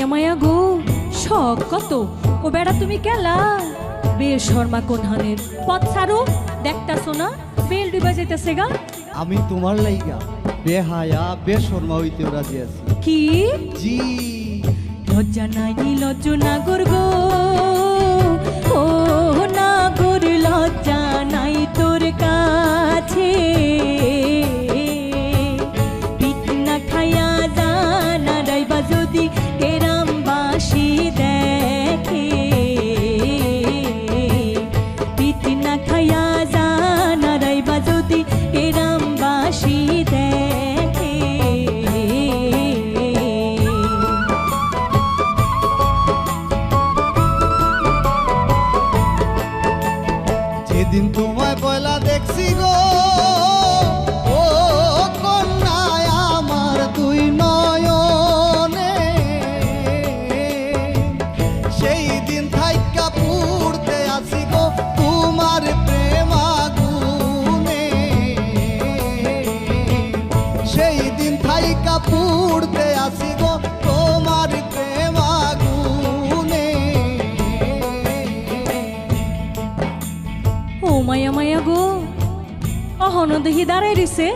মায়া মায়া গো শখ কত ও বেড়া তুমি কেলা বেশর্মা কোনহানের পথ ছাড়ো দেখতাছো না বেল ডুবা যাইতেছে গা। আমি তোমার লাইগা বেহায়া বেশর্মা হইতে রাজি আছি। কি জি লজ্জা নাই নির্লজ্জ নাগর গো ও নাগর লজ্জা নাই তোর কাছে পিঠ না খাইয়া জানা রাইবা যদি কেরামবাসী দেখে পিঠ না খাইয়া জানা রাইবা যদি কেরামবাসী দেখে। যেদিন তোমায় পয়লা দেখছি গো ও কন্যায় আমার দুই নয়নে সেই দিন থাইকা পুড়তে আসি গো তোমার প্রেম আগুনে সেই দিন থাইকা পুড়তে আসি গো তোমার প্রেম আগুনে। ও মায়া মায়া গো অহন দেহি দাঁড়াই রইছে।